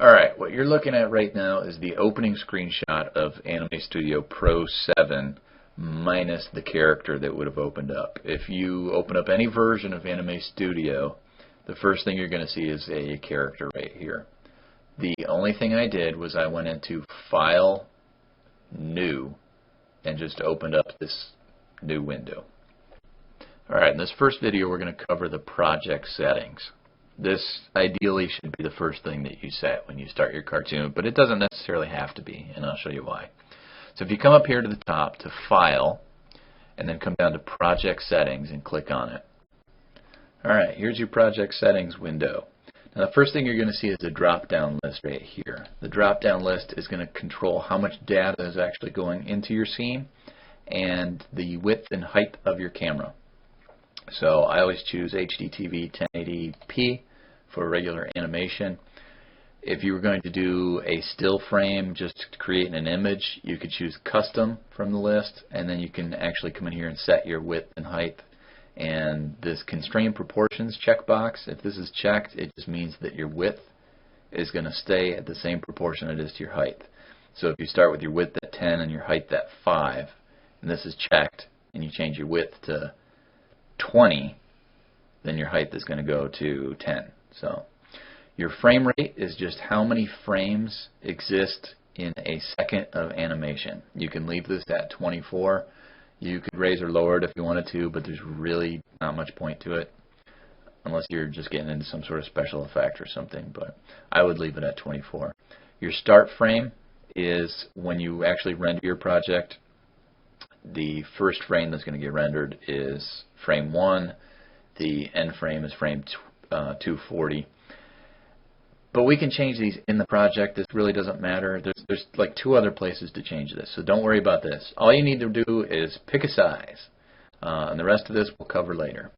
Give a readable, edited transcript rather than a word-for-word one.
Alright, what you're looking at right now is the opening screenshot of Anime Studio Pro 7 minus the character that would have opened up. If you open up any version of Anime Studio, the first thing you're going to see is a character right here. The only thing I did was I went into File, New, and just opened up this new window. Alright, in this first video we're going to cover the project settings. This ideally should be the first thing that you set when you start your cartoon, but it doesn't necessarily have to be, and I'll show you why. So if you come up here to the top to File, and then come down to Project Settings and click on it. Alright, here's your Project Settings window. Now the first thing you're going to see is a drop-down list right here. The drop-down list is going to control how much data is actually going into your scene and the width and height of your camera. So I always choose HDTV 1080p for regular animation. If you were going to do a still frame just to create an image, you could choose custom from the list, and then you can actually come in here and set your width and height. And this constrain proportions checkbox, if this is checked, it just means that your width is going to stay at the same proportion it is to your height. So if you start with your width at 10 and your height at 5, and this is checked, and you change your width to 20, then your height is going to go to 10. So your frame rate is just how many frames exist in a second of animation. You can leave this at 24. You could raise or lower it if you wanted to, but there's really not much point to it unless you're just getting into some sort of special effect or something, but I would leave it at 24. Your start frame is when you actually render your project. The first frame that's going to get rendered is frame 1. The end frame is frame 240. But we can change these in the project. This really doesn't matter. There's like 2 other places to change this, so don't worry about this. All you need to do is pick a size, and the rest of this we'll cover later.